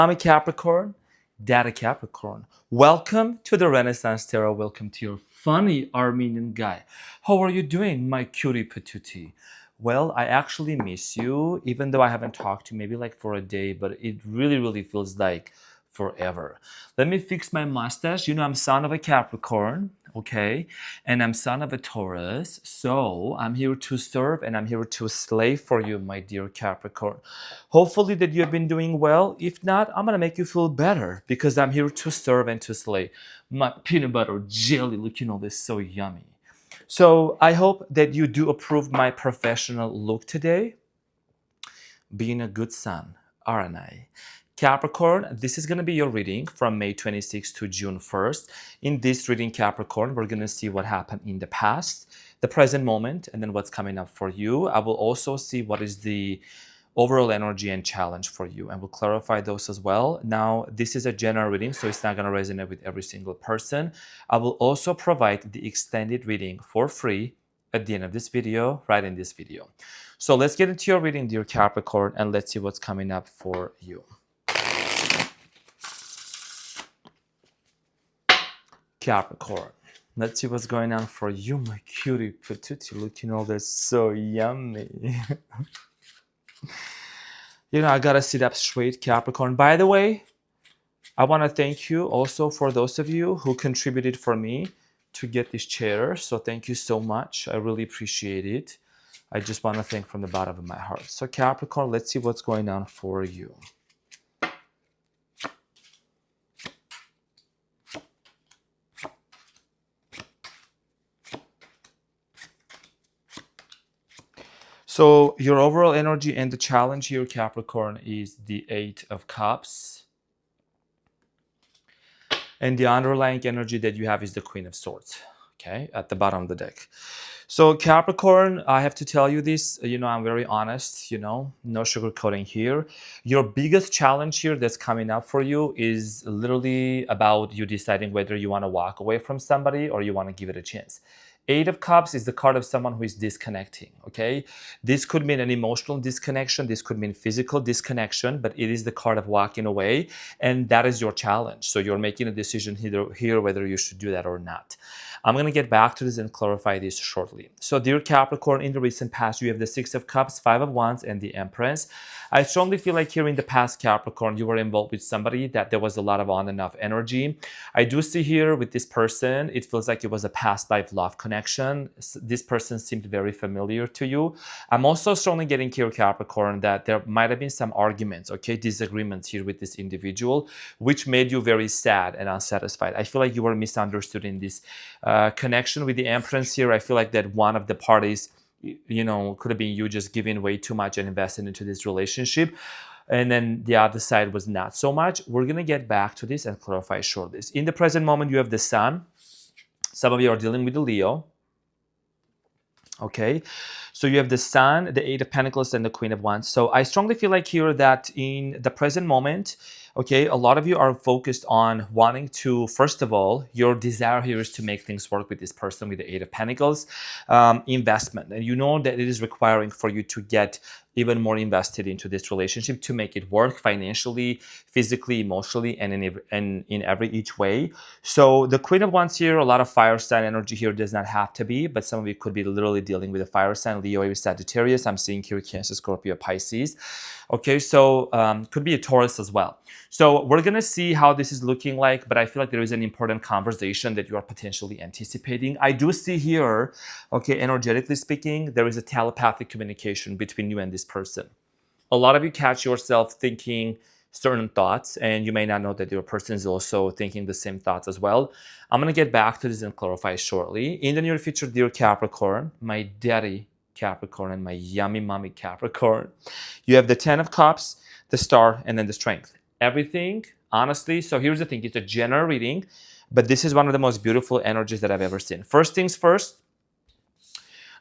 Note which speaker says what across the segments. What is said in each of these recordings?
Speaker 1: I'm a Capricorn, Dad a Capricorn. Welcome to the Renaissance Tarot. Welcome to your funny Armenian guy. How are you doing, my cutie patootie? Well, I actually miss you, even though I haven't talked to you maybe like for a day, but it really feels like forever. Let me fix my mustache. You know, I'm son of a Capricorn, okay? And I'm son of a Taurus. So I'm here to serve and I'm here to slay for you, my dear Capricorn. Hopefully that you have been doing well. If not, I'm gonna make you feel better because I'm here to serve and to slay. My peanut butter jelly, looking all this so yummy. So I hope that you do approve my professional look today. Being a good son, aren't I? Capricorn, this is going to be your reading from May 26th to June 1st. In this reading, Capricorn, we're going to see what happened in the past, the present moment, and then what's coming up for you. I will also see what is the overall energy and challenge for you, and we'll clarify those as well. Now, this is a general reading, so it's not going to resonate with every single person. I will also provide the extended reading for free at the end of this video, right in this video. So let's get into your reading, dear Capricorn, and let's see what's coming up for you. Capricorn, let's see what's going on for you, my cutie patootie, looking all this so yummy. You know, I gotta sit up straight, Capricorn. By the way, I want to thank you also for those of you who contributed for me to get this chair. So thank you so much. I really appreciate it. I just want to thank from the bottom of my heart. So Capricorn, let's see what's going on for you. So your overall energy and the challenge here, Capricorn, is the Eight of Cups. And the underlying energy that you have is the Queen of Swords, okay, at the bottom of the deck. So Capricorn, I have to tell you this, you know, I'm very honest, you know, no sugarcoating here. Your biggest challenge here that's coming up for you is literally about you deciding whether you want to walk away from somebody or you want to give it a chance. Eight of Cups is the card of someone who is disconnecting, okay? This could mean an emotional disconnection. This could mean physical disconnection, but it is the card of walking away, and that is your challenge. So you're making a decision here whether you should do that or not. I'm going to get back to this and clarify this shortly. So dear Capricorn, in the recent past, you have the Six of Cups, Five of Wands, and the Empress. I strongly feel like here in the past, Capricorn, you were involved with somebody that there was a lot of on and off energy. I do see here with this person, it feels like it was a past life love connection. This person seemed very familiar to you. I'm also strongly getting here, Capricorn, that there might have been some arguments, okay, disagreements here with this individual, which made you very sad and unsatisfied. I feel like you were misunderstood in this connection with the Empress here. I feel like that one of the parties, you know, could have been you just giving way too much and investing into this relationship. And then the other side was not so much. We're going to get back to this and clarify shortly. In the present moment, you have the Sun. Some of you are dealing with the Leo. Okay, so you have the Sun, the Eight of Pentacles, and the Queen of Wands. So I strongly feel like here that in the present moment, okay, a lot of you are focused on wanting to, first of all, your desire here is to make things work with this person with the Eight of Pentacles, investment. And you know that it is requiring for you to get even more invested into this relationship to make it work financially, physically, emotionally, and in every each way. So the Queen of Wands here, a lot of fire sign energy here, does not have to be, but some of you could be literally dealing with a fire sign, Leo, Aries, Sagittarius. I'm seeing here Cancer, Scorpio, Pisces. Okay, so could be a Taurus as well. So we're going to see how this is looking like, but I feel like there is an important conversation that you are potentially anticipating. I do see here, okay, energetically speaking, there is a telepathic communication between you and this person. A lot of you catch yourself thinking certain thoughts, and you may not know that your person is also thinking the same thoughts as well. I'm going to get back to this and clarify shortly. In the near future, dear Capricorn, my daddy Capricorn and my yummy mommy Capricorn, you have the Ten of Cups, the Star, and then the Strength. Everything, honestly, so here's the thing, it's a general reading, but this is one of the most beautiful energies that I've ever seen. First things first,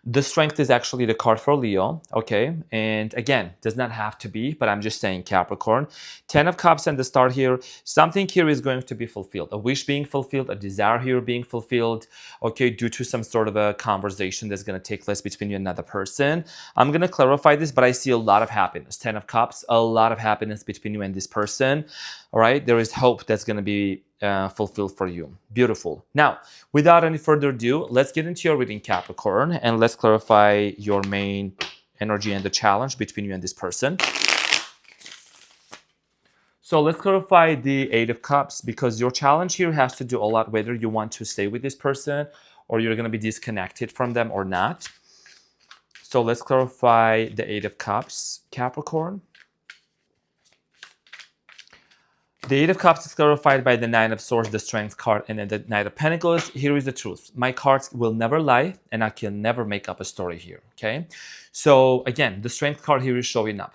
Speaker 1: The Strength is actually the card for Leo, okay? And again, does not have to be, but I'm just saying Capricorn. 10 of Cups and the Star here. Something here is going to be fulfilled. A wish being fulfilled, a desire here being fulfilled, okay, due to some sort of a conversation that's going to take place between you and another person. I'm going to clarify this, but I see a lot of happiness. 10 of Cups, a lot of happiness between you and this person, all right? There is hope that's going to be fulfilled for you. Beautiful. Now, without any further ado, let's get into your reading, Capricorn, and let's clarify your main energy and the challenge between you and this person. So let's clarify the Eight of Cups, because your challenge here has to do a lot whether you want to stay with this person or you're going to be disconnected from them or not. So let's clarify the Eight of Cups, Capricorn. The Eight of Cups is clarified by the Nine of Swords, the Strength card, and then the Knight of Pentacles. Here is the truth. My cards will never lie, and I can never make up a story here, okay? So again, the Strength card here is showing up.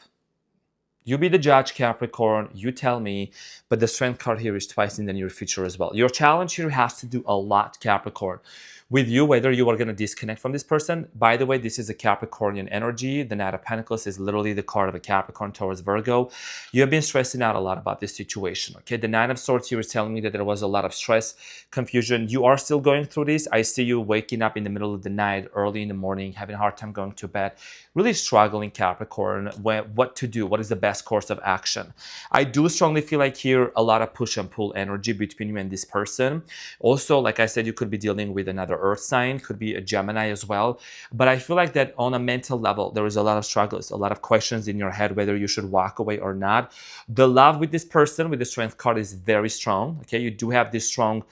Speaker 1: You be the judge, Capricorn, you tell me, but the Strength card here is twice in the near future as well. Your challenge here has to do a lot, Capricorn. With you, whether you are going to disconnect from this person. By the way, this is a Capricornian energy. The Knight of Pentacles is literally the card of a Capricorn towards Virgo. You have been stressing out a lot about this situation, okay? The Nine of Swords here is telling me that there was a lot of stress, confusion. You are still going through this. I see you waking up in the middle of the night, early in the morning, having a hard time going to bed, really struggling, Capricorn, what to do, what is the best course of action. I do strongly feel like here a lot of push and pull energy between you and this person. Also, like I said, you could be dealing with another earth sign, could be a Gemini as well. But I feel like that on a mental level, there is a lot of struggles, a lot of questions in your head whether you should walk away or not. The love with this person, with the Strength card, is very strong. Okay, you do have this strong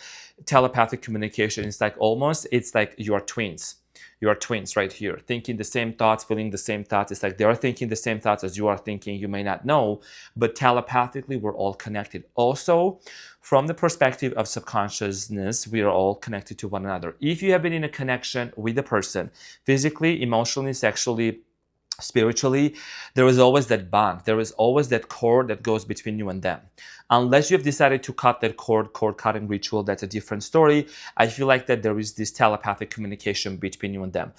Speaker 1: telepathic communication. It's like you are twins. You are twins right here, thinking the same thoughts, feeling the same thoughts. It's like they are thinking the same thoughts as you are thinking. You may not know, but telepathically, we're all connected. Also, from the perspective of subconsciousness, we are all connected to one another. If you have been in a connection with a person, physically, emotionally, sexually, spiritually, there is always that bond. There is always that cord that goes between you and them. Unless you have decided to cut that cord cutting ritual, that's a different story. I feel like that there is this telepathic communication between you and them.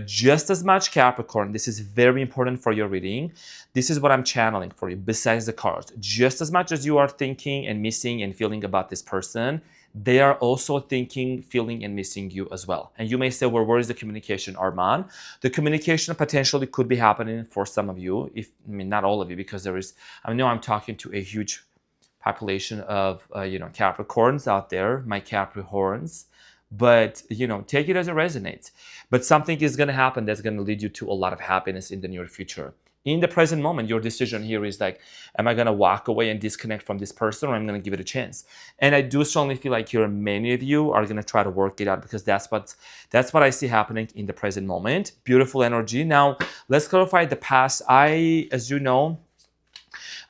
Speaker 1: Just as much, Capricorn, this is very important for your reading. This is what I'm channeling for you, besides the cards. Just as much as you are thinking and missing and feeling about this person, they are also thinking, feeling, and missing you as well. And you may say, well, where is the communication, Arman? The communication potentially could be happening for some of you, not all of you, because I know I'm talking to a huge population of, Capricorns out there, my Capricorns. But, take it as it resonates. But something is going to happen that's going to lead you to a lot of happiness in the near future. In the present moment, your decision here is like, am I going to walk away and disconnect from this person, or I'm going to give it a chance? And I do strongly feel like here many of you are going to try to work it out, because that's what I see happening in the present moment. Beautiful energy. Now, let's clarify the past. As you know,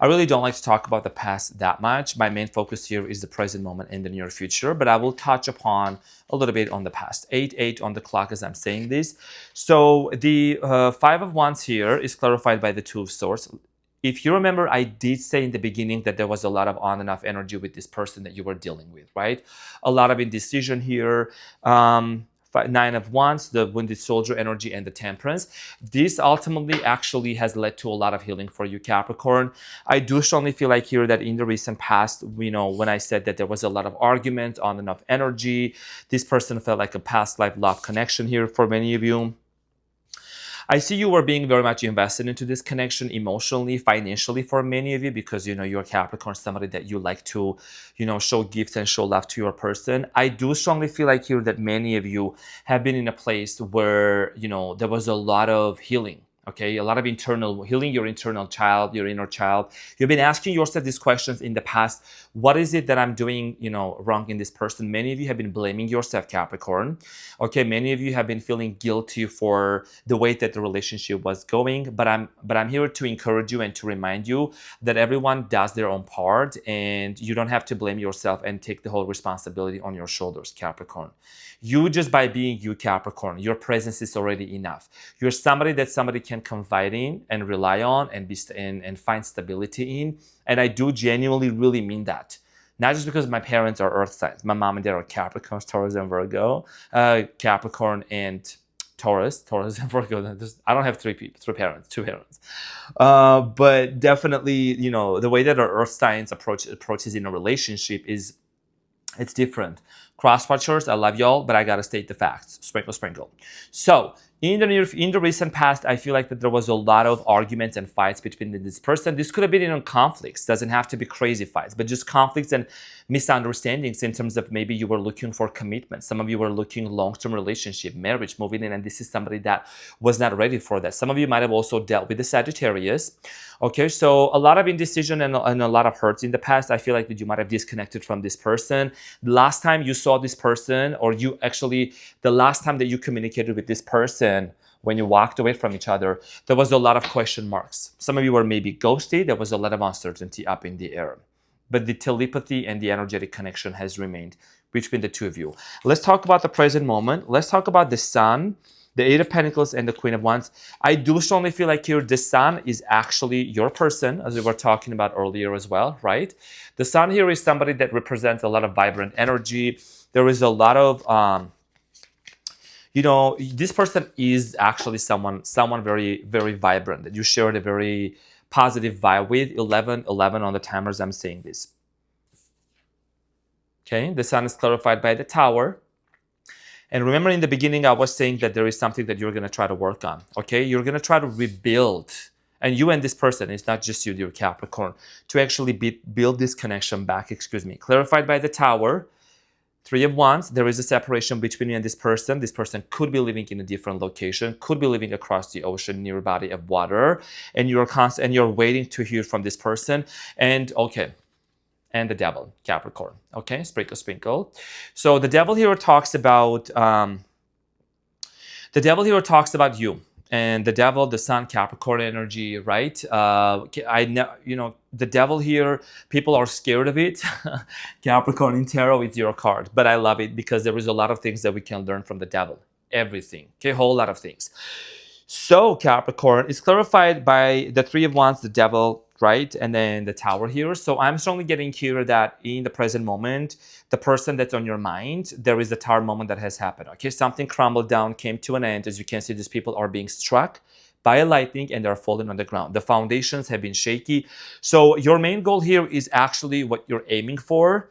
Speaker 1: I really don't like to talk about the past that much. My main focus here is the present moment and the near future, but I will touch upon a little bit on the past. 8-8 on the clock as I'm saying this. So the Five of Wands here is clarified by the Two of Swords. If you remember, I did say in the beginning that there was a lot of on and off energy with this person that you were dealing with, right? A lot of indecision here. Nine of Wands, the Wounded Soldier energy, and the Temperance. This ultimately actually has led to a lot of healing for you, Capricorn. I do strongly feel like here that in the recent past, when I said that there was a lot of argument, on and off energy, this person felt like a past life love connection here for many of you. I see you were being very much invested into this connection emotionally, financially for many of you, because, you're Capricorn, somebody that you like to, show gifts and show love to your person. I do strongly feel like here that many of you have been in a place where, there was a lot of healing. Okay, a lot of internal healing, your internal child, your inner child. You've been asking yourself these questions in the past. What is it that I'm doing, wrong in this person? Many of you have been blaming yourself, Capricorn. Okay, many of you have been feeling guilty for the way that the relationship was going. But I'm here to encourage you and to remind you that everyone does their own part, and you don't have to blame yourself and take the whole responsibility on your shoulders, Capricorn. You, just by being you, Capricorn, your presence is already enough. You're somebody that somebody can confide in and rely on and find stability in. And I do genuinely really mean that. Not just because my parents are earth signs. My mom and dad are Capricorn, Taurus, and Virgo. Capricorn and Taurus, and Virgo. I don't have three parents, two parents. But definitely, the way that our earth signs approaches in a relationship is it's different. Cross watchers, I love y'all, but I gotta state the facts. Sprinkle, sprinkle. So in the recent past, I feel like that there was a lot of arguments and fights between this person. This could have been in conflicts. Doesn't have to be crazy fights, but just conflicts and misunderstandings in terms of maybe you were looking for commitment. Some of you were looking long-term relationship, marriage, moving in, and this is somebody that was not ready for that. Some of you might have also dealt with the Sagittarius. Okay, so a lot of indecision and a lot of hurts in the past. I feel like that you might have disconnected from this person. The last time you saw this person, or the last time that you communicated with this person, when you walked away from each other, there was a lot of question marks. Some of you were maybe ghosted. There was a lot of uncertainty up in the air. But the telepathy and the energetic connection has remained between the two of you. Let's talk about the present moment. Let's talk about the Sun, the Eight of Pentacles, and the Queen of Wands. I do strongly feel like here the Sun is actually your person, as we were talking about earlier as well, right? The Sun here is somebody that represents a lot of vibrant energy. There is a lot of, this person is actually someone very, very vibrant, that you shared a very positive vibe with. 11 on the timers, I'm saying this. Okay, the Sun is clarified by the Tower. And remember in the beginning, I was saying that there is something that you're going to try to work on, okay? You're going to try to rebuild. And you and this person, it's not just you, dear Capricorn, to actually build this connection back, Clarified by the Tower, Three of Wands, there is a separation between you and this person. This person could be living in a different location, could be living across the ocean near a body of water, and you're waiting to hear from this person. And okay, and the Devil, Capricorn. Okay, sprinkle, sprinkle. So the Devil here talks about you. And the Devil, the Sun, Capricorn energy, right? The Devil here, people are scared of it. Capricorn in tarot, it's your card. But I love it because there is a lot of things that we can learn from the Devil. Everything, okay, whole lot of things. So Capricorn is clarified by the Three of Wands, the Devil, right? And then the Tower here. So I'm strongly getting here that in the present moment, the person that's on your mind, there is a Tower moment that has happened. Okay, something crumbled down, came to an end. As you can see, these people are being struck by a lightning and they're falling on the ground. The foundations have been shaky. So your main goal here is actually what you're aiming for,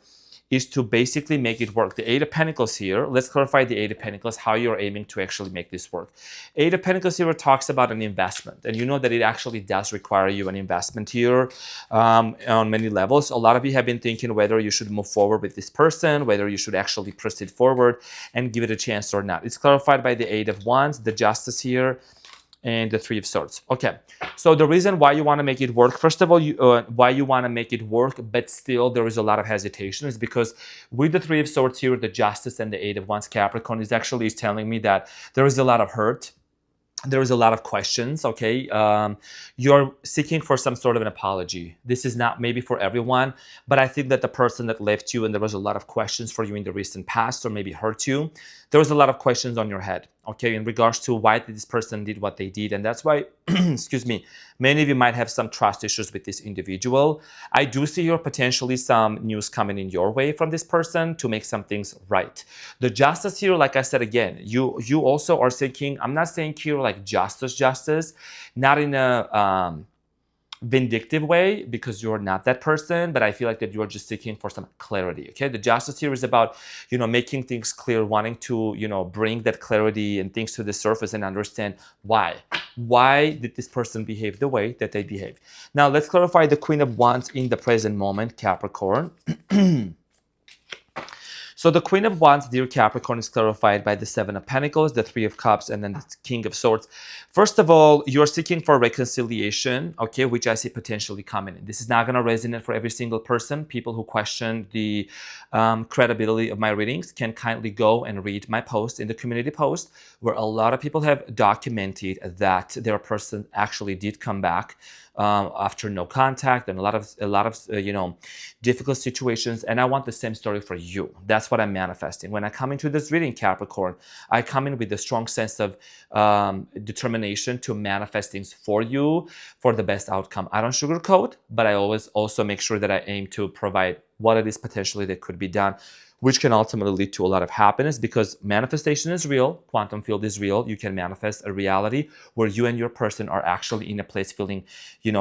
Speaker 1: is to basically make it work. The Eight of Pentacles here, let's clarify the Eight of Pentacles, how you're aiming to actually make this work. Eight of Pentacles here talks about an investment, and you know that it actually does require you an investment here on many levels. A lot of you have been thinking whether you should move forward with this person, whether you should actually proceed forward and give it a chance or not. It's clarified by the Eight of Wands, the Justice here, and the Three of Swords. Okay, so the reason why you want to make it work, first of all, why you want to make it work, but still there is a lot of hesitation, is because with the Three of Swords here, the Justice and the Eight of Wands, Capricorn is telling me that there is a lot of hurt. There is a lot of questions, okay? You're seeking for some sort of an apology. This is not maybe for everyone, but I think that the person that left you and there was a lot of questions for you in the recent past or maybe hurt you, there was a lot of questions on your head, okay, in regards to why this person did what they did. And that's why, excuse me, many of you might have some trust issues with this individual. I do see here potentially some news coming in your way from this person to make some things right. The Justice here, like I said again, you also are seeking, I'm not saying here like justice, not in a vindictive way, because you're not that person, but I feel like that you're just seeking for some clarity, okay? The Justice here is about, making things clear, wanting to, bring that clarity and things to the surface and understand why. Why did this person behave the way that they behaved? Now, let's clarify the Queen of Wands in the present moment, Capricorn. So the Queen of Wands, dear Capricorn, is clarified by the Seven of Pentacles, the Three of Cups, and then the King of Swords. First of all, you're seeking for reconciliation, okay, which I see potentially coming in. This is not going to resonate for every single person. People who question the credibility of my readings can kindly go and read my post in the community post, where a lot of people have documented that their person actually did come back after no contact and a lot of difficult situations. And I want the same story for you. That's what I'm manifesting. When I come into this reading, Capricorn, I come in with a strong sense of determination to manifest things for you for the best outcome. I don't sugarcoat, but I always also make sure that I aim to provide what it is potentially that could be done which can ultimately lead to a lot of happiness, because manifestation is real, quantum field is real. You can manifest a reality where you and your person are actually in a place feeling,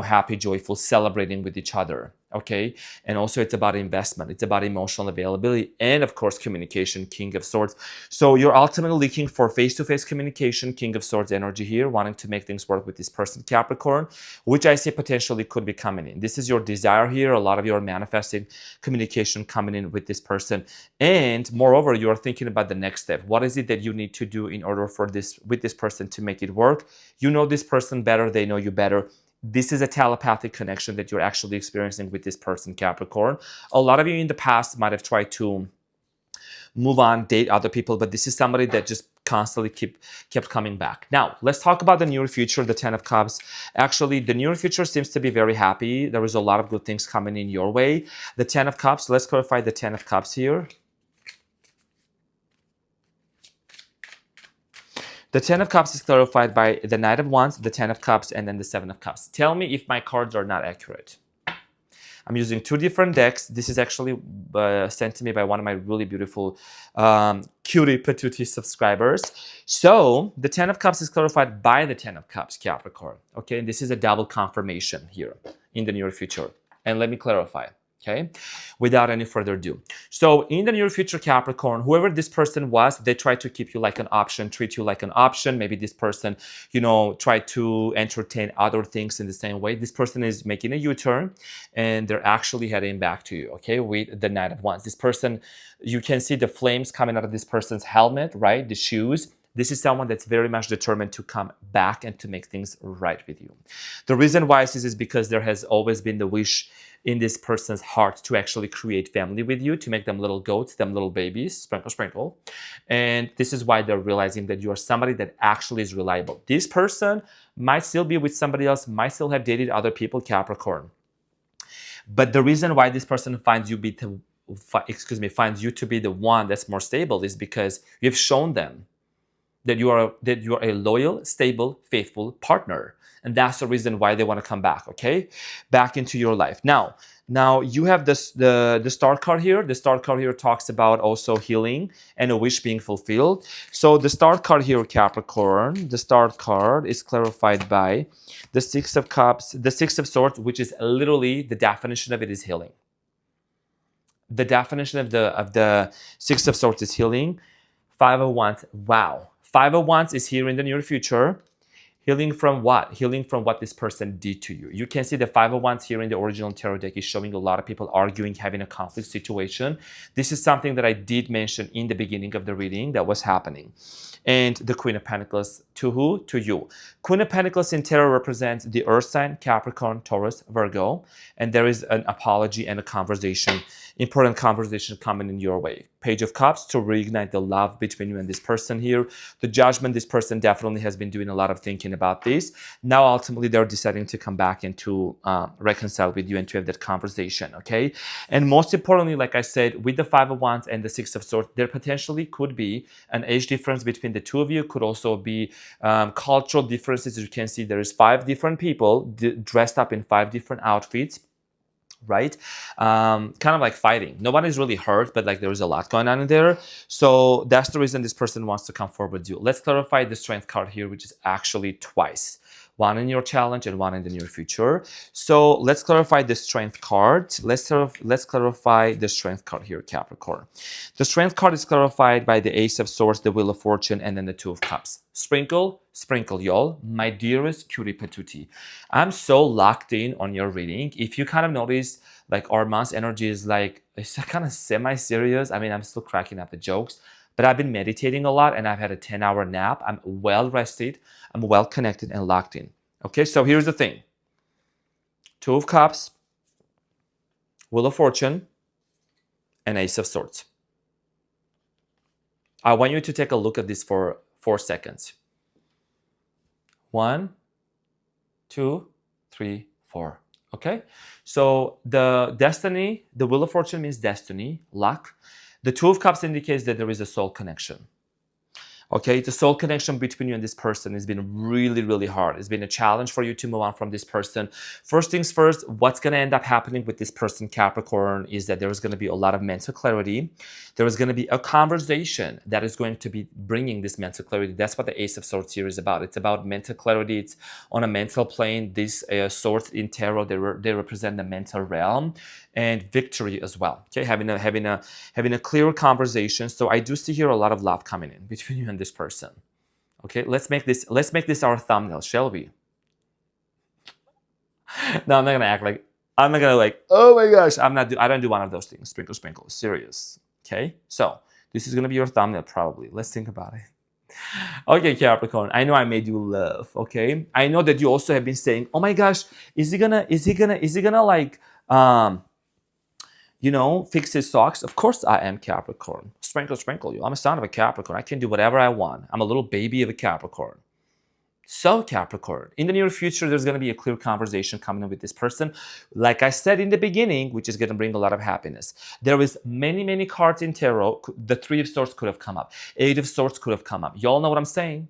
Speaker 1: happy, joyful, celebrating with each other. Okay. And also it's about investment. It's about emotional availability and of course communication, King of Swords. So you're ultimately looking for face-to-face communication, King of Swords energy here, wanting to make things work with this person, Capricorn, which I say potentially could be coming in. This is your desire here. A lot of you are manifesting communication coming in with this person. And moreover, you're thinking about the next step. What is it that you need to do in order for this, with this person, to make it work? You know this person better. They know you better. This is a telepathic connection that you're actually experiencing with this person, Capricorn. A lot of you in the past might have tried to move on, date other people, but this is somebody that just constantly kept coming back. Now, let's talk about the near future, the Ten of Cups. Actually, the near future seems to be very happy. There is a lot of good things coming in your way. The Ten of Cups, let's clarify the Ten of Cups here. The Ten of Cups is clarified by the Knight of Wands, the Ten of Cups, and then the Seven of Cups. Tell me if my cards are not accurate. I'm using two different decks. This is actually sent to me by one of my really beautiful cutie patootie subscribers. So the Ten of Cups is clarified by the Ten of Cups, Capricorn. Okay, and this is a double confirmation here in the near future. And let me clarify. Okay, without any further ado. So in the near future, Capricorn, whoever this person was, they try to keep you like an option, treat you like an option. Maybe this person, try to entertain other things in the same way. This person is making a U-turn and they're actually heading back to you, okay, with the Knight of Wands. This person, you can see the flames coming out of this person's helmet, right? The shoes. This is someone that's very much determined to come back and to make things right with you. The reason why this is because there has always been the wish in this person's heart to actually create family with you, to make them little goats, them little babies, sprinkle, sprinkle. And this is why they're realizing that you are somebody that actually is reliable. This person might still be with somebody else, might still have dated other people, Capricorn. But the reason why this person finds you to be the one that's more stable is because you've shown them that you are a loyal, stable, faithful partner. And that's the reason why they want to come back, okay? Back into your life. Now you have this the Star card here. The Star card here talks about also healing and a wish being fulfilled. So the Star card here, Capricorn, the Star card is clarified by the Six of Cups, the Six of Swords, which is literally, the definition of it is healing. The definition of the Six of Swords is healing. Five of Wands, wow. Five of Wands is here in the near future. Healing from what? Healing from what this person did to you. You can see the Five of Wands here in the original tarot deck is showing a lot of people arguing, having a conflict situation. This is something that I did mention in the beginning of the reading that was happening. And the Queen of Pentacles, to who? To you. Queen of Pentacles in tarot represents the Earth sign, Capricorn, Taurus, Virgo. And there is an apology and a conversation, important conversation coming in your way. Page of Cups to reignite the love between you and this person here. The Judgment, this person definitely has been doing a lot of thinking about this. Now, ultimately, they're deciding to come back and to reconcile with you and to have that conversation, okay? And most importantly, like I said, with the Five of Wands and the Six of Swords, there potentially could be an age difference between the two of you. Could also be cultural differences. As you can see, there is 5 different people dressed up in 5 different outfits, right? Kind of like fighting. Nobody's really hurt, but like there is a lot going on in there. So that's the reason this person wants to come forward with you. Let's clarify the Strength card here, which is actually twice. One in your challenge and one in the near future. So let's clarify the Strength card. Let's clarify the Strength card here, Capricorn. The Strength card is clarified by the Ace of Swords, the Wheel of Fortune, and then the Two of Cups. Sprinkle, sprinkle, y'all. My dearest cutie patootie. I'm so locked in on your reading. If you kind of notice, like Arman's energy is like, it's kind of semi-serious. I mean, I'm still cracking up the jokes. But I've been meditating a lot and I've had a 10-hour nap. I'm well rested. I'm well connected and locked in. Okay, so here's the thing. Two of Cups, Wheel of Fortune, and Ace of Swords. I want you to take a look at this for 4 seconds. 1, 2, 3, 4. Okay, so the destiny, the Wheel of Fortune means destiny, luck. The Two of Cups indicates that there is a soul connection. Okay, the soul connection between you and this person has been really, really hard. It's been a challenge for you to move on from this person. First things first, what's going to end up happening with this person, Capricorn, is that there's going to be a lot of mental clarity. There is going to be a conversation that is going to be bringing this mental clarity. That's what the Ace of Swords here is about. It's about mental clarity. It's on a mental plane. These swords in tarot, they represent the mental realm and victory as well. Okay, having a clear conversation. So I do see here a lot of love coming in between you and this person. Okay, let's make this our thumbnail, shall we? No, I'm not gonna act like I'm not gonna like, oh my gosh, I don't do one of those things. Sprinkle, sprinkle, serious. Okay, so this is gonna be your thumbnail probably. Let's think about it. Okay, Capricorn, I know I made you laugh. Okay, I know that you also have been saying, oh my gosh, is he gonna like fix his socks? Of course I am Capricorn. Sprinkle, sprinkle you. I'm a son of a Capricorn. I can do whatever I want. I'm a little baby of a Capricorn. So Capricorn, in the near future, there's going to be a clear conversation coming in with this person. Like I said in the beginning, which is going to bring a lot of happiness. There is many, many cards in tarot. The Three of Swords could have come up. Eight of Swords could have come up. Y'all know what I'm saying?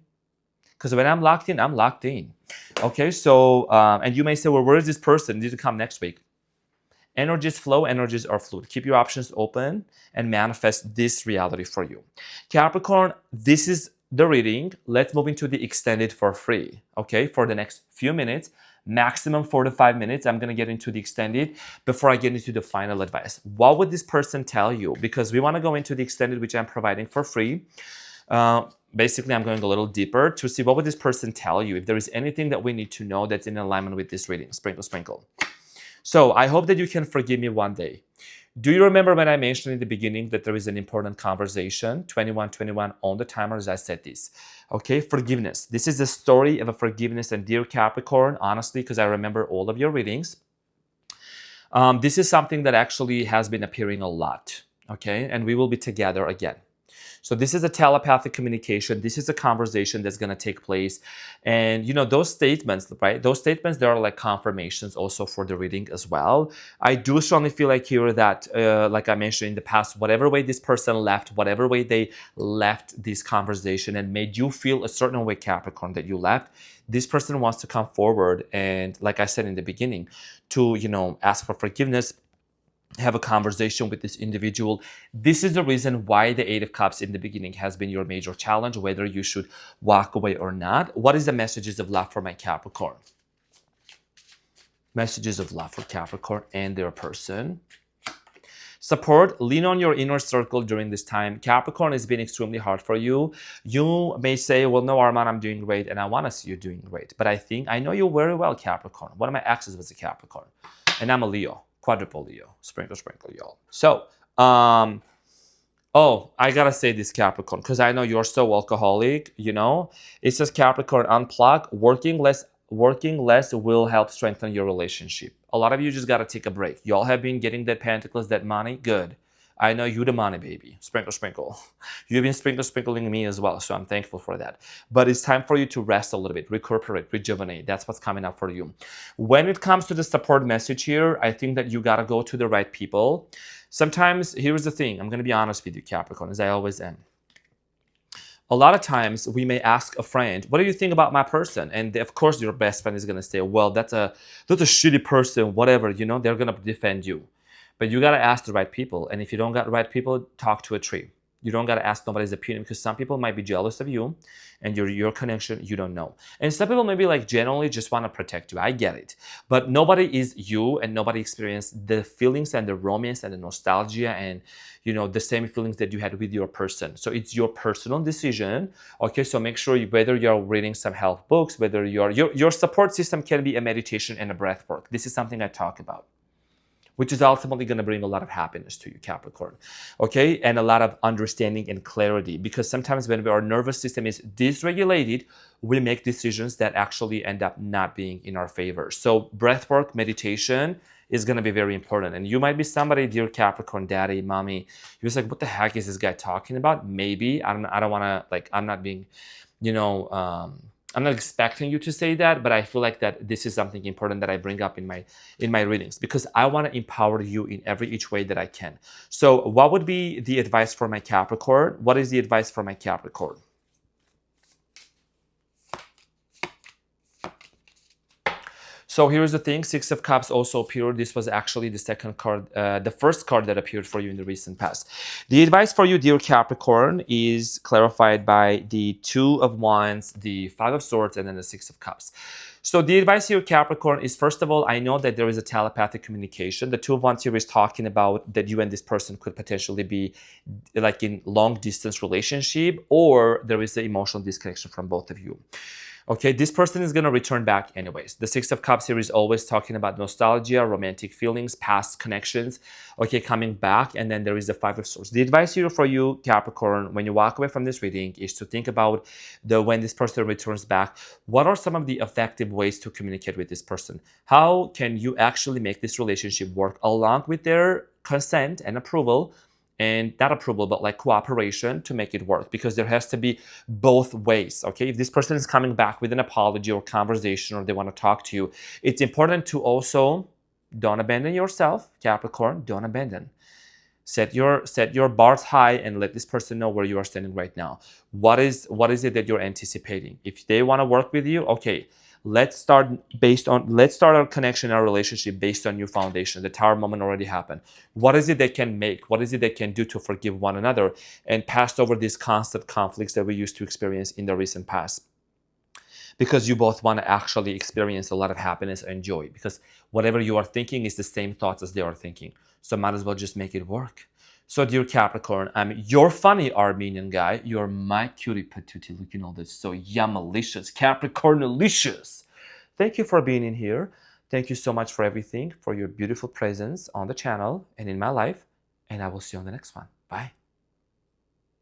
Speaker 1: Because when I'm locked in, I'm locked in. Okay, so, and you may say, well, where is this person? Did it come next week? Energies flow, energies are fluid. Keep your options open and manifest this reality for you. Capricorn, this is the reading. Let's move into the extended for free, okay? For the next few minutes, maximum 4 to 5 minutes, I'm going to get into the extended before I get into the final advice. What would this person tell you? Because we want to go into the extended, which I'm providing for free. Basically, I'm going a little deeper to see what would this person tell you. If there is anything that we need to know that's in alignment with this reading. Sprinkle, sprinkle. So I hope that you can forgive me one day. Do you remember when I mentioned in the beginning that there is an important conversation? 2121 on the timer as I said this. Okay, forgiveness. This is the story of a forgiveness. And dear Capricorn, honestly, because I remember all of your readings, this is something that actually has been appearing a lot. Okay, and we will be together again. So this is a telepathic communication. This is a conversation that's going to take place. And, those statements, right? Those statements, they are like confirmations also for the reading as well. I do strongly feel like here that, like I mentioned in the past, whatever way this person left, whatever way they left this conversation and made you feel a certain way, Capricorn, that you left, this person wants to come forward and, like I said in the beginning, to, ask for forgiveness, have a conversation with this individual. This is the reason why the Eight of Cups in the beginning has been your major challenge, whether you should walk away or not. What is the messages of love for my Capricorn? Messages of love for Capricorn and their person. Support, lean on your inner circle during this time. Capricorn has been extremely hard for you. You may say, well, no, Arman, I'm doing great, and I want to see you doing great. But I know you very well, Capricorn. One of my exes was a Capricorn, and I'm a Leo. Quadruple Leo. Sprinkle, sprinkle, y'all. So, I gotta say this, Capricorn, because I know you're so alcoholic, It says Capricorn, unplug. Working less will help strengthen your relationship. A lot of you just gotta take a break. Y'all have been getting that pentacles, that money. Good. I know you the money, baby. Sprinkle, sprinkle. You've been sprinkling me as well, so I'm thankful for that. But it's time for you to rest a little bit, recuperate, rejuvenate. That's what's coming up for you. When it comes to the support message here, I think that you got to go to the right people. Sometimes, here's the thing. I'm going to be honest with you, Capricorn, as I always am. A lot of times, we may ask a friend, what do you think about my person? And of course, your best friend is going to say, well, that's a shitty person, whatever, they're going to defend you. But you got to ask the right people. And if you don't got the right people, talk to a tree. You don't got to ask nobody's opinion because some people might be jealous of you and your connection, you don't know. And some people maybe like generally just want to protect you. I get it. But nobody is you and nobody experienced the feelings and the romance and the nostalgia and, the same feelings that you had with your person. So it's your personal decision. Okay, so make sure whether you're reading some health books, whether your support system can be a meditation and a breath work. This is something I talk about, which is ultimately going to bring a lot of happiness to you, Capricorn, okay? And a lot of understanding and clarity, because sometimes when our nervous system is dysregulated, we make decisions that actually end up not being in our favor. So breathwork, meditation is going to be very important. And you might be somebody, dear Capricorn, daddy, mommy, you're just like, what the heck is this guy talking about? Maybe, I don't want to, like, I'm not being, I'm not expecting you to say that, but I feel like that this is something important that I bring up in my readings because I want to empower you in every each way that I can. So what would be the advice for my Capricorn? What is the advice for my Capricorn? So here's the thing, Six of Cups also appeared. This was actually the second card, the first card that appeared for you in the recent past. The advice for you, dear Capricorn, is clarified by the Two of Wands, the Five of Swords, and then the Six of Cups. So the advice here, Capricorn, is first of all, I know that there is a telepathic communication. The Two of Wands here is talking about that you and this person could potentially be like in long distance relationship, or there is an emotional disconnection from both of you. Okay, this person is going to return back anyways. The Six of Cups here is always talking about nostalgia, romantic feelings, past connections, okay, coming back. And then there is the Five of Swords. The advice here for you, Capricorn, when you walk away from this reading is to think about when this person returns back, what are some of the effective ways to communicate with this person? How can you actually make this relationship work along with their consent and approval? And not approval, but like cooperation to make it work, because there has to be both ways, okay? If this person is coming back with an apology or conversation, or they want to talk to you, it's important to also don't abandon yourself, Capricorn, don't abandon. Set your bars high and let this person know where you are standing right now. What is it that you're anticipating? If they want to work with you, okay, let's start our connection, our relationship based on your foundation. The Tower moment already happened. What is it they can make? What is it they can do to forgive one another and pass over these constant conflicts that we used to experience in the recent past? Because you both want to actually experience a lot of happiness and joy, because whatever you are thinking is the same thoughts as they are thinking. So might as well just make it work. So dear Capricorn, I'm your funny Armenian guy. You're my cutie patootie looking all this so yummalicious, Capricornalicious. Thank you for being in here. Thank you so much for everything, for your beautiful presence on the channel and in my life. And I will see you on the next one. Bye.